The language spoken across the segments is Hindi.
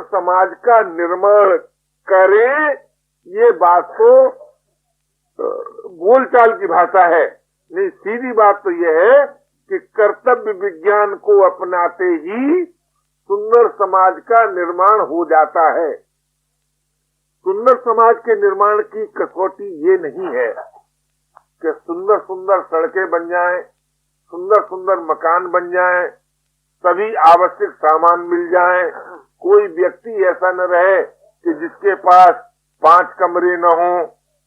समाज का निर्माण करें, ये बात तो बोलचाल की भाषा है। नहीं, सीधी बात तो यह है कि कर्तव्य विज्ञान को अपनाते ही सुंदर समाज का निर्माण हो जाता है। सुंदर समाज के निर्माण की कसौटी ये नहीं है कि सुंदर सुंदर सड़कें बन जाएं, सुंदर सुंदर मकान बन जाएं, सभी आवश्यक सामान मिल जाएं, कोई व्यक्ति ऐसा न रहे कि जिसके पास 5 कमरे न हो,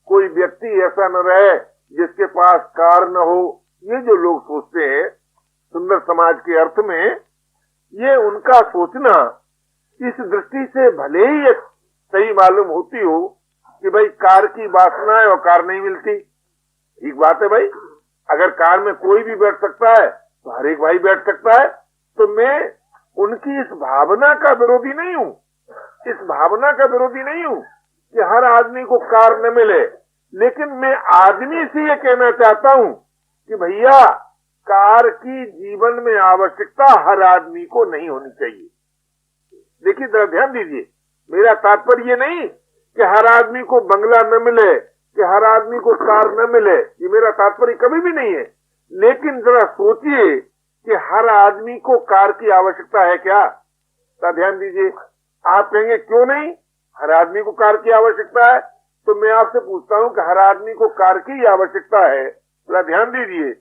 कोई व्यक्ति ऐसा न रहे जिसके पास कार न हो। ये जो लोग सोचते हैं सुंदर समाज के अर्थ में, ये उनका सोचना इस दृष्टि से भले ही एक सही मालूम होती हो कि भाई कार की वासना है और कार नहीं मिलती। ठीक बात है भाई, अगर कार में कोई भी बैठ सकता है तो हर एक भाई बैठ सकता है। तो मैं उनकी इस भावना का विरोधी नहीं हूँ, इस भावना का विरोधी नहीं हूँ कि हर आदमी को कार न मिले, लेकिन मैं आदमी से ये कहना चाहता हूँ कि भैया कार की जीवन में आवश्यकता हर आदमी को नहीं होनी चाहिए। देखिए जरा ध्यान दीजिए, मेरा तात्पर्य ये नहीं कि हर आदमी को बंगला न मिले, कि हर आदमी को कार न मिले, ये मेरा तात्पर्य कभी भी नहीं है। लेकिन जरा सोचिए कि हर आदमी को कार की आवश्यकता है क्या? तो ध्यान दीजिए, आप कहेंगे क्यों नहीं, हर आदमी को कार की आवश्यकता है। तो मैं आपसे पूछता हूं कि हर आदमी को कार की आवश्यकता है, जरा ध्यान दीजिए,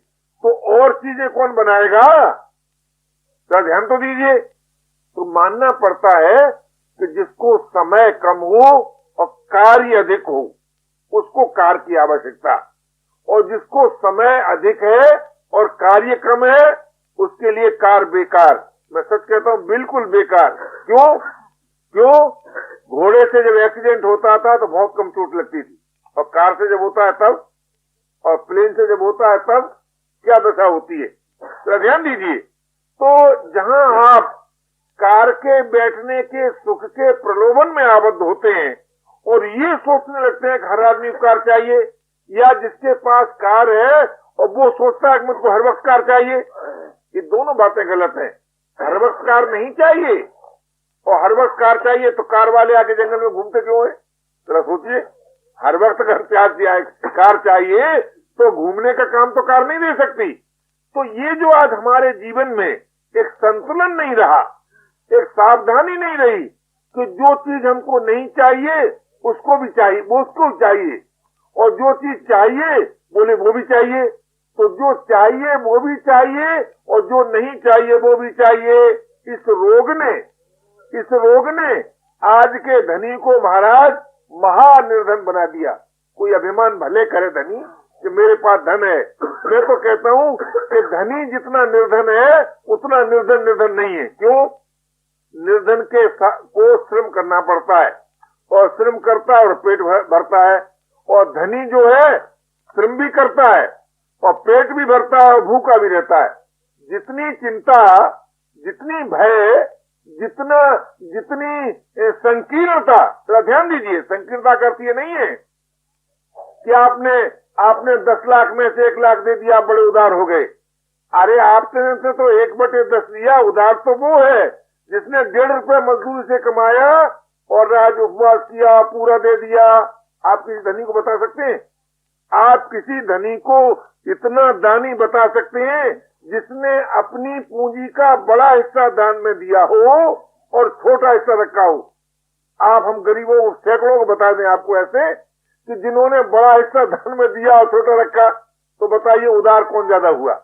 तो और चीजें कौन बनाएगा? जरा ध्यान तो दीजिए। तो मानना पड़ता है कि जिसको समय कम हो और कार्य अधिक हो उसको कार की आवश्यकता, और जिसको समय अधिक है और कार्य कम है उसके लिए कार बेकार। मैं सच कहता हूं, बिल्कुल बेकार। क्यों? घोड़े से जब एक्सीडेंट होता था तो बहुत कम चोट लगती थी, और कार से जब होता है तब, और प्लेन से जब होता है तब क्या दशा होती है। तो ध्यान दीजिए, तो जहां आप कार के बैठने के सुख के प्रलोभन में आबद्ध होते हैं और ये सोचने लगते हैं कि हर आदमी को कार चाहिए, या जिसके पास कार है और वो सोचता है कि मुझको हर वक्त कार चाहिए, ये दोनों बातें गलत हैं। हर वक्त कार नहीं चाहिए, और हर वक्त कार चाहिए तो कार वाले आके जंगल में घूमते क्यों है? जरा सोचिए, हर वक्त अगर कार चाहिए तो घूमने का काम तो कार नहीं दे सकती। तो ये जो आज हमारे जीवन में एक संतुलन नहीं रहा, एक सावधानी नहीं रही कि जो चीज हमको नहीं चाहिए उसको भी चाहिए, वो उसको चाहिए, और जो चीज चाहिए बोले वो भी चाहिए। तो जो चाहिए वो भी चाहिए और जो नहीं चाहिए वो भी चाहिए। इस रोग ने आज के धनी को महाराज महानिर्धन बना दिया। कोई अभिमान भले करे धनी कि मेरे पास धन है, मैं तो कहता हूँ कि धनी जितना निर्धन है उतना निर्धन नहीं है। क्यों? निर्धन को श्रम करना पड़ता है, और श्रम करता है और पेट भरता है, और धनी जो है श्रम भी करता है और पेट भी भरता है और भूखा भी रहता है। जितनी चिंता, जितनी भय, जितनी संकीर्णता, थोड़ा ध्यान दीजिए, संकीर्णता करती है नहीं है कि आपने 10 लाख में से 1 लाख दे दिया, बड़े उदार हो गए। अरे आपने से तो 1/10 लिया, उदार तो वो है जिसने 1.5 रुपये मजदूरी से कमाया और राज उपवास किया, पूरा दे दिया। आप किसी धनी को बता सकते हैं? आप किसी धनी को इतना दानी बता सकते हैं जिसने अपनी पूंजी का बड़ा हिस्सा दान में दिया हो और छोटा हिस्सा रखा हो? आप हम गरीबों को, सैकड़ों को बता दें आपको ऐसे कि जिन्होंने बड़ा हिस्सा दान में दिया और छोटा रखा, तो बताइए उदार कौन ज्यादा हुआ?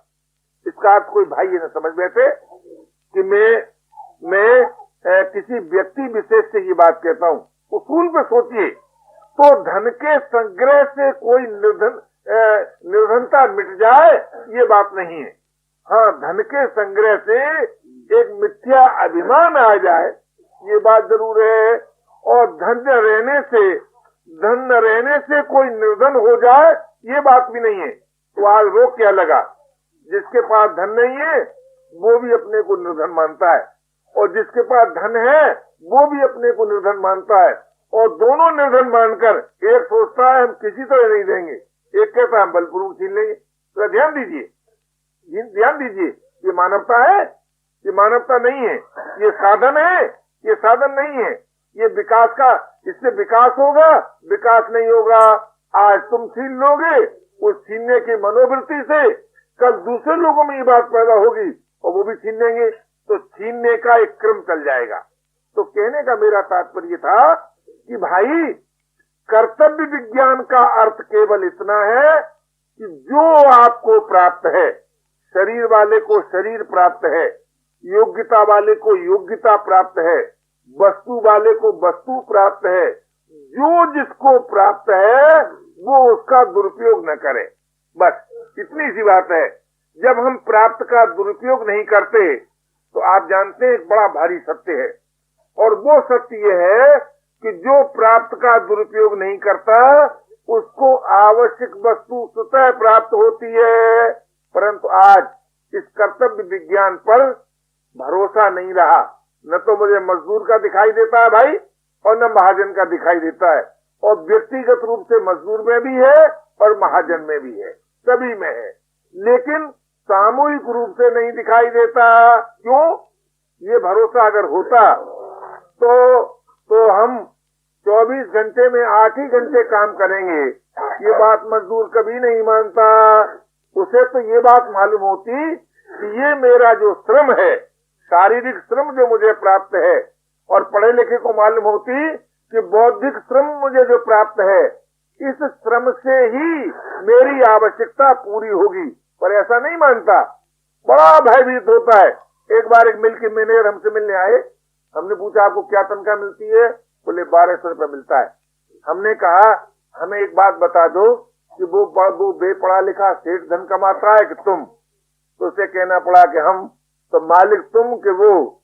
इसका अर्थ कोई भाई ये न समझ बैठे कि मैं किसी व्यक्ति विशेष से ये बात कहता हूँ। उसूल पे सोचिए, तो धन के संग्रह से कोई निर्धनता मिट जाए ये बात नहीं है। हाँ, धन के संग्रह से एक मिथ्या अभिमान आ जाए ये बात जरूर है, और धन न रहने से कोई निर्धन हो जाए ये बात भी नहीं है। तो आज रोक क्या लगा? जिसके पास धन नहीं है वो भी अपने को निर्धन मानता है, और जिसके पास धन है वो भी अपने को निर्धन मानता है, और दोनों निर्धन मानकर एक सोचता है हम किसी तरह नहीं देंगे, एक कहता है हम बलपूर्वक छीन लेंगे। तो ध्यान दीजिए, ये मानवता है? ये मानवता नहीं है, ये साधन है, ये साधन नहीं है, ये विकास का, इससे विकास होगा, विकास नहीं होगा। आज तुम छीन लोगे, उस छीनने की मनोवृत्ति से कल दूसरे लोगों में ये बात पैदा होगी और वो भी छीन लेंगे, तो छीनने का एक क्रम चल जाएगा। तो कहने का मेरा तात्पर्य था कि भाई कर्तव्य विज्ञान का अर्थ केवल इतना है कि जो आपको प्राप्त है, शरीर वाले को शरीर प्राप्त है, योग्यता वाले को योग्यता प्राप्त है, वस्तु वाले को वस्तु प्राप्त है, जो जिसको प्राप्त है वो उसका दुरुपयोग न करे, बस इतनी सी बात है। जब हम प्राप्त का दुरुपयोग नहीं करते तो आप जानते हैं एक बड़ा भारी सत्य है, और वो सत्य ये है कि जो प्राप्त का दुरुपयोग नहीं करता उसको आवश्यक वस्तु स्वतः प्राप्त होती है। परंतु आज इस कर्तव्य विज्ञान पर भरोसा नहीं रहा, न तो मुझे मजदूर का दिखाई देता है भाई और न महाजन का दिखाई देता है, और व्यक्तिगत रूप से मजदूर में भी है और महाजन में भी है, सभी में है, लेकिन सामूहिक रूप से नहीं दिखाई देता। क्यों? ये भरोसा अगर होता तो हम 24 घंटे में 8 ही घंटे काम करेंगे, ये बात मजदूर कभी नहीं मानता। उसे तो ये बात मालूम होती कि ये मेरा जो श्रम है, शारीरिक श्रम जो मुझे प्राप्त है, और पढ़े लिखे को मालूम होती कि बौद्धिक श्रम मुझे जो प्राप्त है, इस श्रम से ही मेरी आवश्यकता पूरी होगी। पर ऐसा नहीं मानता, बड़ा भयभीत होता है। एक बार एक मिल के मैनेजर हमसे मिलने आए, हमने पूछा आपको क्या तनख्वाह मिलती है? बोले 1200 रुपये मिलता है। हमने कहा हमें एक बात बता दो कि वो बेपढ़ा लिखा सेठ धन कमाता है कि तुम? तो उसे कहना पड़ा कि हम, तो मालिक तुम कि वो,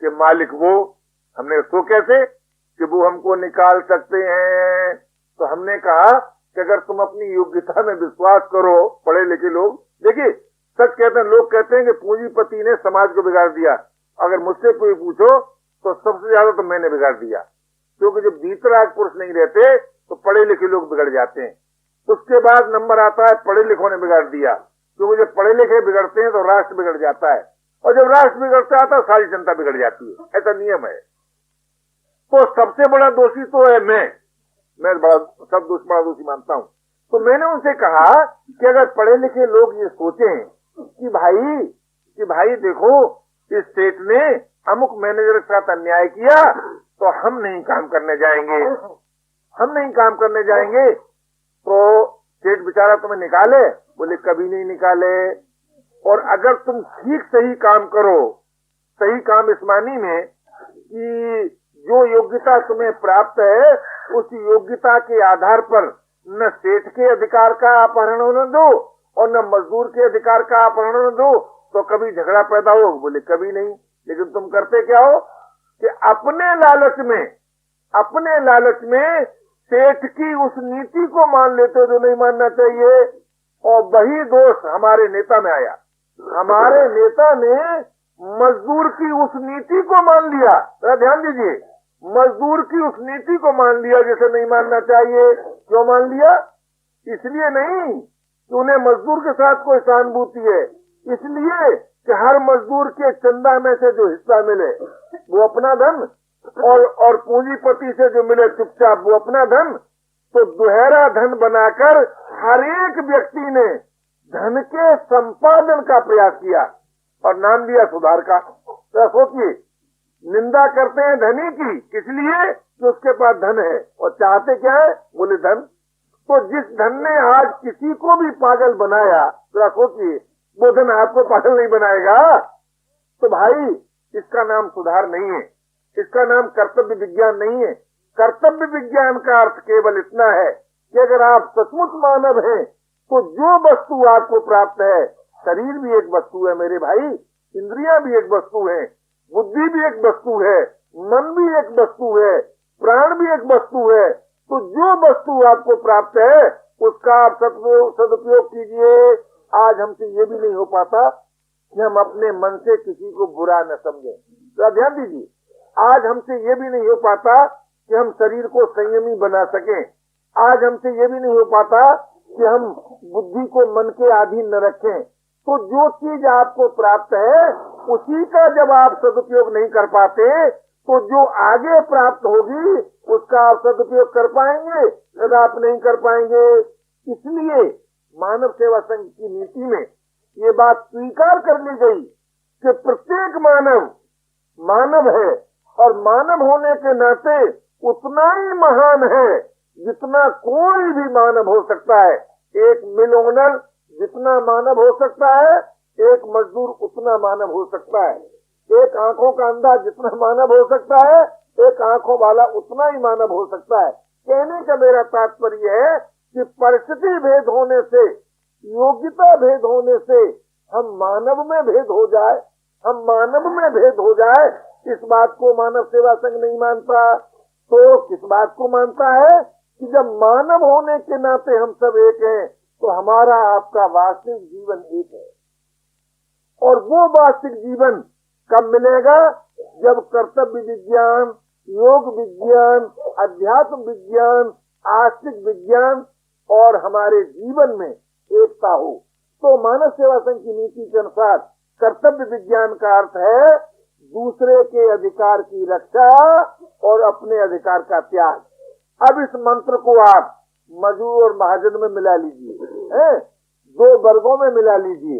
कि मालिक वो। हमने उसको कैसे कि वो हमको निकाल सकते हैं। तो हमने कहा कि अगर तुम अपनी योग्यता में विश्वास करो, पढ़े लिखे लोग, देखिए सच कहते हैं, लोग कहते हैं कि पूंजीपति ने समाज को बिगाड़ दिया। अगर मुझसे कोई पूछो तो सबसे ज्यादा तो मैंने बिगाड़ दिया, क्योंकि जब भीतराग पुरुष नहीं रहते तो पढ़े लिखे लोग बिगड़ जाते हैं। उसके बाद नंबर आता है पढ़े लिखों ने बिगाड़ दिया, क्योंकि जब पढ़े लिखे बिगड़ते हैं तो राष्ट्र बिगड़ जाता है, और जब राष्ट्र बिगड़ता है तो सारी जनता बिगड़ जाती है, ऐसा नियम है। तो सबसे बड़ा दोषी तो है मैं सब बड़ा दोषी मानता हूँ। तो मैंने उनसे कहा कि अगर पढ़े लिखे लोग ये सोचें कि भाई देखो इस सेठ ने अमुक मैनेजर के साथ अन्याय किया, तो हम नहीं काम करने जाएंगे, तो सेठ बेचारा तुम्हें निकाले? बोले कभी नहीं निकाले। और अगर तुम ठीक सही काम करो, सही काम इस मानी में कि जो योग्यता तुम्हें प्राप्त है उस योग्यता के आधार पर न सेठ के अधिकार का अपहरण होने दो और न मजदूर के अधिकार का अपहरण होने दो, तो कभी झगड़ा पैदा हो? बोले कभी नहीं। लेकिन तुम करते क्या हो कि अपने लालच में सेठ की उस नीति को मान लेते हो जो नहीं मानना चाहिए। और वही दोष हमारे नेता में आया। हमारे नेता ने मजदूर की उस नीति को मान लिया। जरा ध्यान दीजिए, मजदूर की उस नीति को मान लिया जिसे नहीं मानना चाहिए। क्यों मान लिया? इसलिए नहीं कि उन्हें मजदूर के साथ कोई सहानुभूति है, इसलिए कि हर मजदूर के चंदा में से जो हिस्सा मिले वो अपना धन, और पूंजीपति से जो मिले चुपचाप वो अपना धन। तो दोहरा धन बनाकर हर एक व्यक्ति ने धन के संपादन का प्रयास किया और नाम दिया सुधार का। तो सोचिए, निंदा करते हैं धनी की, किस लिए? कि उसके पास धन है, और चाहते क्या है? बोले धन। तो जिस धन ने आज किसी को भी पागल बनाया, तो सोचिए वो धन आपको पागल नहीं बनाएगा। तो भाई इसका नाम सुधार नहीं है, इसका नाम कर्तव्य विज्ञान नहीं है। कर्तव्य विज्ञान का अर्थ केवल इतना है कि अगर आप सचमुच मानव हैं तो जो वस्तु आपको प्राप्त है, शरीर भी एक वस्तु है मेरे भाई, इंद्रियां भी एक वस्तु है, बुद्धि भी एक वस्तु है, मन भी एक वस्तु है, प्राण भी एक वस्तु है। तो जो वस्तु आपको प्राप्त है उसका आप सदुपयोग कीजिए। आज हमसे ये भी नहीं हो पाता कि हम अपने मन से किसी को बुरा न समझें। तो ध्यान दीजिए, आज हमसे ये भी नहीं हो पाता कि हम शरीर को संयमी बना सकें। आज हमसे ये भी नहीं हो पाता कि हम बुद्धि को मन के अधीन न रखें। तो जो चीज आपको प्राप्त है उसी का जब आप सदुपयोग नहीं कर पाते तो जो आगे प्राप्त होगी उसका आप सदुपयोग कर पाएंगे, यदि आप नहीं कर पाएंगे। इसलिए मानव सेवा संघ की नीति में ये बात स्वीकार कर ली गई कि प्रत्येक मानव मानव है और मानव होने के नाते उतना ही महान है जितना कोई भी मानव हो सकता है। एक मिल ओनर जितना मानव हो सकता है, एक मजदूर उतना मानव हो सकता है। एक आंखों का अंधा जितना मानव हो सकता है, एक आंखों वाला उतना ही मानव हो सकता है। कहने का मेरा तात्पर्य है कि परिस्थिति भेद होने से, योग्यता भेद होने से हम मानव में भेद हो जाए, हम मानव में भेद हो जाए, इस बात को मानव सेवा संघ नहीं मानता। तो किस बात को मानता है कि जब मानव होने के नाते हम सब एक हैं तो हमारा आपका वास्तविक जीवन एक है। और वो वास्तविक जीवन कब मिलेगा? जब कर्तव्य विज्ञान, योग विज्ञान, अध्यात्म विज्ञान, आस्तिक विज्ञान और हमारे जीवन में एकता हो। तो मानव सेवा संघ की नीति के अनुसार कर्तव्य विज्ञान का अर्थ है दूसरे के अधिकार की रक्षा और अपने अधिकार का त्याग। अब इस मंत्र को आप मजदूर और महाजन में मिला लीजिए, दो वर्गों में मिला लीजिए,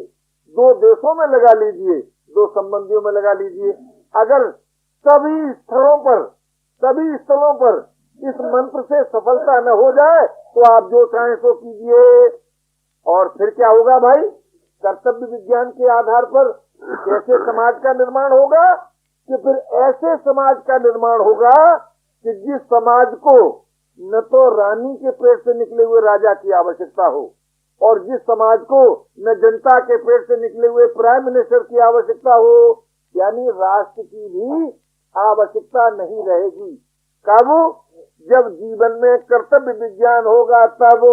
दो देशों में लगा लीजिए, दो संबंधियों में लगा लीजिए। अगर सभी स्थलों पर इस मंत्र से सफलता न हो जाए तो आप जो चाहें सो कीजिए। और फिर क्या होगा भाई? कर्तव्य विज्ञान के आधार पर कैसे समाज का निर्माण होगा? कि फिर ऐसे समाज का निर्माण होगा कि जिस समाज को न तो रानी के पेट से निकले हुए राजा की आवश्यकता हो और जिस समाज को न जनता के पेट से निकले हुए प्राइम मिनिस्टर की आवश्यकता हो, यानी राष्ट्र की भी आवश्यकता नहीं रहेगी। कब? जब जीवन में कर्तव्य विज्ञान होगा तब।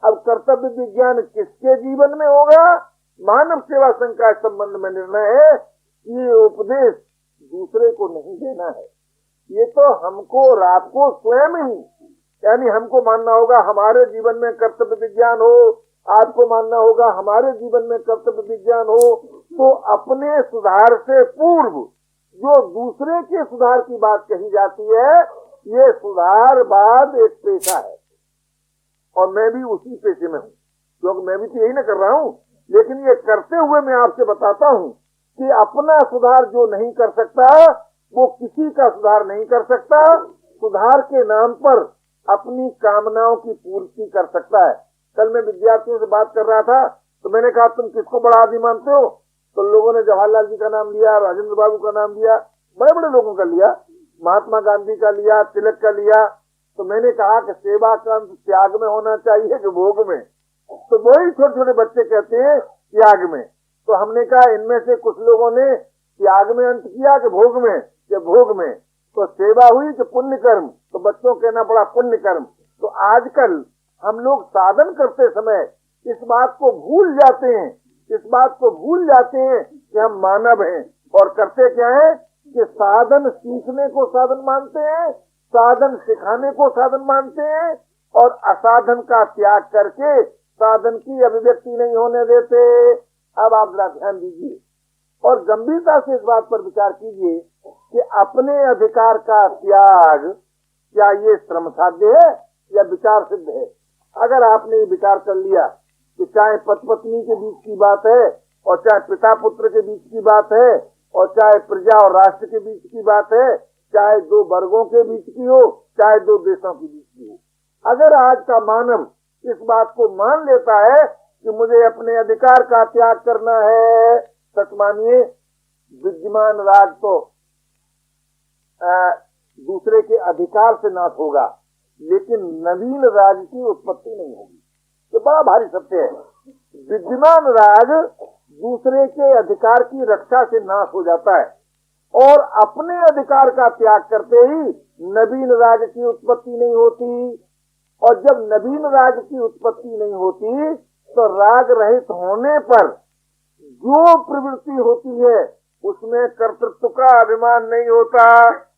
अब कर्तव्य विज्ञान किसके जीवन में होगा? मानव सेवा संघ का संबंध में निर्णय है कि ये उपदेश दूसरे को नहीं देना है, ये तो हमको और आपको स्वयं ही, यानी हमको मानना होगा हमारे जीवन में कर्तव्य विज्ञान हो, आपको मानना होगा हमारे जीवन में कर्तव्य विज्ञान हो। तो अपने सुधार से पूर्व जो दूसरे के सुधार की बात कही जाती है, ये सुधारवाद एक पेशा है और मैं भी उसी पेशे में हूँ, क्योंकि मैं भी तो यही ना कर रहा हूँ। लेकिन ये करते हुए मैं आपसे बताता हूँ कि अपना सुधार जो नहीं कर सकता वो किसी का सुधार नहीं कर सकता। सुधार के नाम पर अपनी कामनाओं की पूर्ति कर सकता है। कल मैं विद्यार्थियों से बात कर रहा था तो मैंने कहा तुम किसको बड़ा आदमी मानते हो? तो लोगों ने जवाहरलाल जी का नाम लिया, राजेंद्र बाबू का नाम लिया, बड़े बड़े लोगों का लिया, महात्मा गांधी का लिया, तिलक का लिया। तो मैंने कहा कि सेवा का अंत त्याग में होना चाहिए कि भोग में? तो वही छोटे छोटे बच्चे कहते हैं त्याग में। तो हमने कहा इनमें से कुछ लोगों ने त्याग में अंत किया कि भोग में, या भोग में। तो सेवा हुई कि पुण्य कर्म? तो बच्चों कहना पड़ा पुण्य कर्म। तो आजकल हम लोग साधन करते समय इस बात को भूल जाते हैं, कि हम मानव हैं, और करते क्या है कि साधन सीखने को साधन मानते हैं, साधन सिखाने को साधन मानते हैं, और असाधन का त्याग करके साधन की अभिव्यक्ति नहीं होने देते। अब आप जरा ध्यान दीजिए और गंभीरता से इस बात पर विचार कीजिए कि अपने अधिकार का त्याग क्या ये श्रम साध्य है या विचार सिद्ध है? अगर आपने ये विचार कर लिया कि चाहे पति पत्नी के बीच की बात है और चाहे पिता पुत्र के बीच की बात है और चाहे प्रजा और राष्ट्र के बीच की बात है, चाहे दो वर्गों के बीच की हो, चाहे दो देशों के बीच की हो, अगर आज का मानव इस बात को मान लेता है कि मुझे अपने अधिकार का त्याग करना है, सच मानिए विद्यमान राज तो दूसरे के अधिकार से नाश होगा, लेकिन नवीन राज की उत्पत्ति नहीं होगी। तो बड़ा भारी सत्य है। विद्यमान राज दूसरे के अधिकार की रक्षा से नाश हो जाता है और अपने अधिकार का त्याग करते ही नवीन राज की उत्पत्ति नहीं होती। और जब नवीन राज की उत्पत्ति नहीं होती तो राग रहित होने पर जो प्रवृत्ति होती है उसमें कर्तृत्व का अभिमान नहीं होता,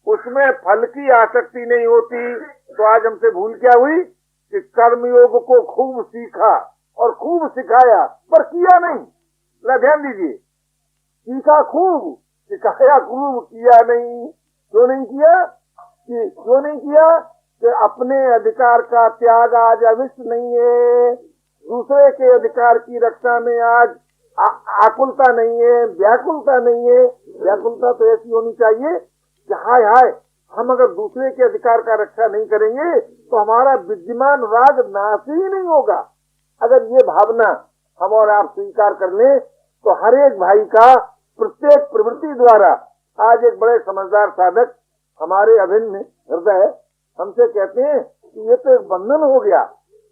उसमें फल की आसक्ति नहीं होती। तो आज हमसे भूल क्या हुई कि कर्मयोग को खूब सीखा और खूब सिखाया पर किया नहीं। ध्यान दीजिए, सीखा खूब, सिखाया खूब, किया नहीं। क्यों नहीं किया? कि अपने अधिकार का त्याग आज अवश्य नहीं है, दूसरे के अधिकार की रक्षा में आज आकुलता नहीं है, व्याकुलता नहीं है। व्याकुलता तो ऐसी होनी चाहिए कि हाय हाय, हम अगर दूसरे के अधिकार का रक्षा नहीं करेंगे तो हमारा विद्यमान राग नाश ही नहीं होगा। अगर ये भावना हम और आप स्वीकार कर लें तो हर एक भाई का प्रत्येक प्रवृत्ति द्वारा, आज एक बड़े समझदार साधक हमारे अभिन्न हृदय हमसे कहते हैं कि ये तो एक बंधन हो गया,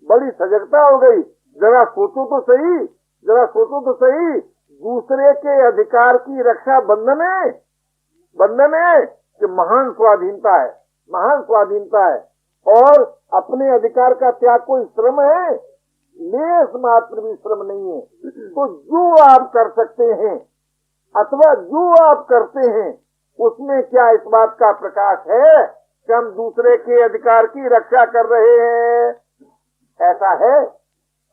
बड़ी सजगता हो गई। जरा सोचो तो सही, दूसरे के अधिकार की रक्षा बंधन है कि महान स्वाधीनता है। और अपने अधिकार का त्याग कोई श्रम है? लेस मात्र भी श्रम नहीं है। तो जो आप कर सकते हैं अथवा जो आप करते हैं उसमें क्या इस बात का प्रकाश है कि हम दूसरे के अधिकार की रक्षा कर रहे हैं? ऐसा है?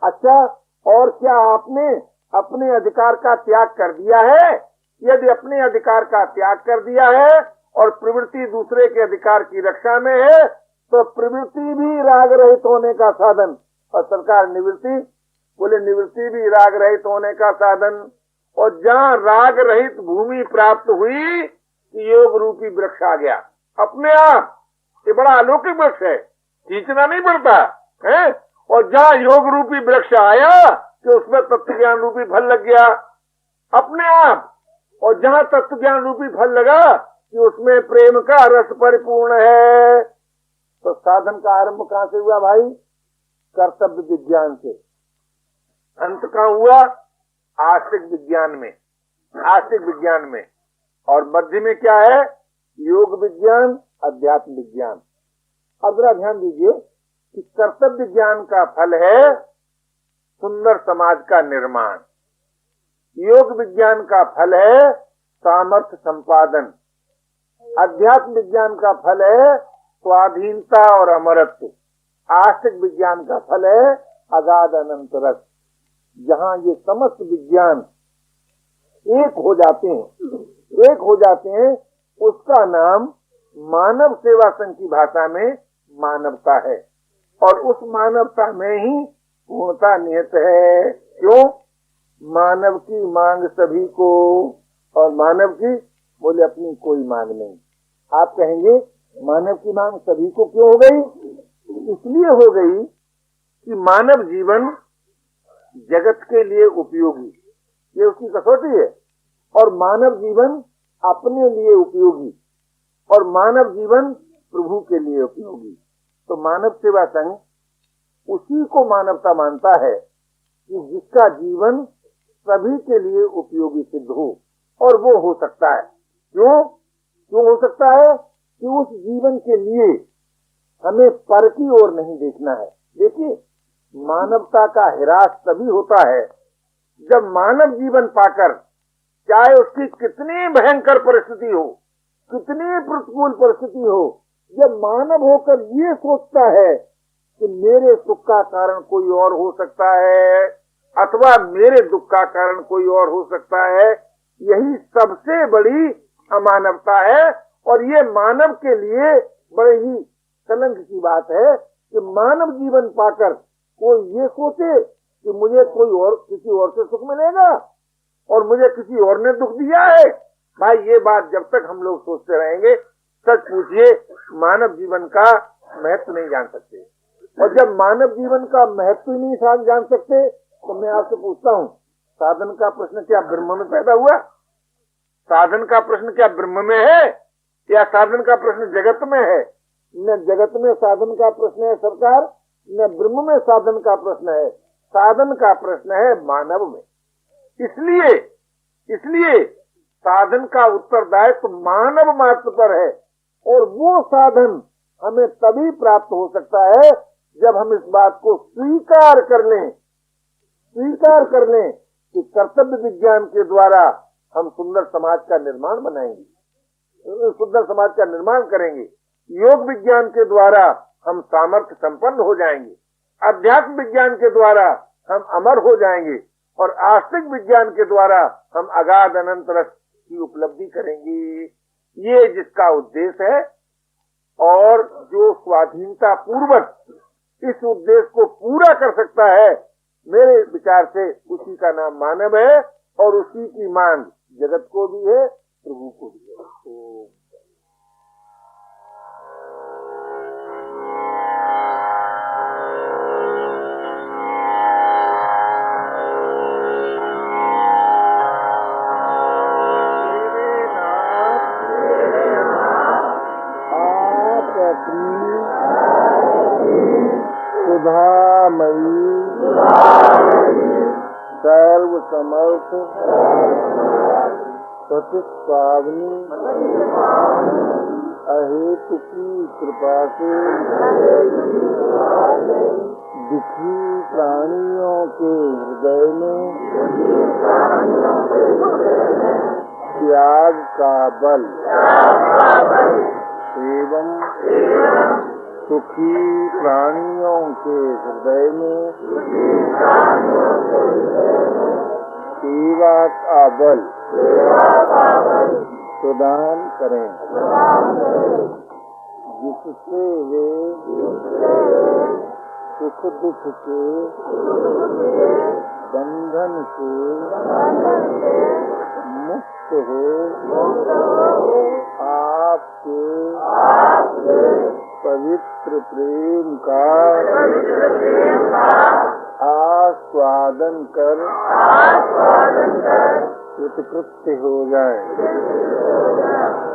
अच्छा, और क्या आपने अपने अधिकार का त्याग कर दिया है? यदि अपने अधिकार का त्याग कर दिया है और प्रवृत्ति दूसरे के अधिकार की रक्षा में है तो प्रवृत्ति भी राग रहित होने का साधन, और सरकार निवृत्ति भी राग रहित होने का साधन। और जहाँ राग रहित भूमि प्राप्त हुई, योग रूपी वृक्ष आ गया अपने आप। ये बड़ा अलौकिक वृक्ष है, खींचना नहीं पड़ता है। और जहाँ योग रूपी वृक्ष आया कि उसमें तत्व ज्ञान रूपी फल लग गया अपने आप। और जहाँ तत्व ज्ञान रूपी फल लगा कि उसमें प्रेम का रस परिपूर्ण है। तो साधन का आरंभ कहाँ से हुआ भाई? कर्तव्य विज्ञान से। अंत कहाँ हुआ? आस्तिक विज्ञान में। और मध्य में क्या है? योग विज्ञान, अध्यात्म विज्ञान। अब जरा ध्यान दीजिए कि कर्तव्य ज्ञान का फल है सुंदर समाज का निर्माण, योग विज्ञान का फल है सामर्थ्य संपादन, अध्यात्म विज्ञान का फल है स्वाधीनता और अमरत्व, आस्तिक विज्ञान का फल है अगाध अनंत रस। जहाँ ये समस्त विज्ञान एक हो जाते हैं उसका नाम मानव सेवा संघ की भाषा में मानवता है। और उस मानवता में ही पूर्णता निहित है। क्यों? मानव की मांग सभी को, और मानव की बोले अपनी कोई मांग नहीं। आप कहेंगे मानव की मांग सभी को क्यों हो गई? इसलिए हो गई कि मानव जीवन जगत के लिए उपयोगी, ये उसकी कसौटी है। और मानव जीवन अपने लिए उपयोगी, और मानव जीवन प्रभु के लिए उपयोगी। तो मानव सेवा संघ उसी को मानवता मानता है कि जिसका जीवन सभी के लिए उपयोगी सिद्ध हो। और वो हो सकता है। क्यों हो सकता है? कि उस जीवन के लिए हमें पर की ओर नहीं देखना है। देखिए, मानवता का ह्रास तभी होता है जब मानव जीवन पाकर, चाहे उसकी कितनी भयंकर परिस्थिति हो, कितनी प्रतिकूल परिस्थिति हो, जब मानव होकर ये सोचता है कि मेरे सुख का कारण कोई और हो सकता है अथवा मेरे दुख का कारण कोई और हो सकता है, यही सबसे बड़ी अमानवता है। और ये मानव के लिए बड़े ही कलंक की बात है कि मानव जीवन पाकर कोई ये सोचे कि मुझे किसी और से सुख मिलेगा और मुझे किसी और ने दुख दिया है। भाई, ये बात जब तक हम लोग सोचते रहेंगे, सच पूछिए, मानव जीवन का महत्व नहीं जान सकते। और जब मानव जीवन का महत्व ही नहीं जान सकते तो मैं आपसे पूछता हूँ, साधन का प्रश्न क्या ब्रह्म में पैदा हुआ? साधन का प्रश्न क्या ब्रह्म में है या साधन का प्रश्न जगत में है? न जगत में साधन का प्रश्न है सरकार, न ब्रह्म में साधन का प्रश्न है। साधन का प्रश्न है मानव में। इसलिए साधन का उत्तरदायित्व मानव मात्र पर है। और वो साधन हमें तभी प्राप्त हो सकता है जब हम इस बात को स्वीकार कर लें कि कर्तव्य विज्ञान के द्वारा हम सुंदर समाज का निर्माण बनाएंगे, सुंदर समाज का निर्माण करेंगे। योग विज्ञान के द्वारा हम सामर्थ्य संपन्न हो जाएंगे, अध्यात्म विज्ञान के द्वारा हम अमर हो जाएंगे, और आस्तिक विज्ञान के द्वारा हम अगाध अनंत रस की उपलब्धि करेंगे। ये जिसका उद्देश्य है, और जो स्वाधीनता पूर्वक इस उद्देश्य को पूरा कर सकता है, मेरे विचार से उसी का नाम मानव है, और उसी की मांग जगत को भी है, प्रभु को भी है। तो सुधामयी सर्व समर्थ सतिस्वाग्नि अहेतु की कृपा से दुखी प्राणियों के हृदय में त्याग का बल एवं सुखी प्राणियों के हृदय में सेवा का बल प्रदान करें, जिससे वे सुख दुख के बंधन से मुक्त हो आपके पवित्र प्रेम का आस्वादन कर कृतकृत्य हो जाए।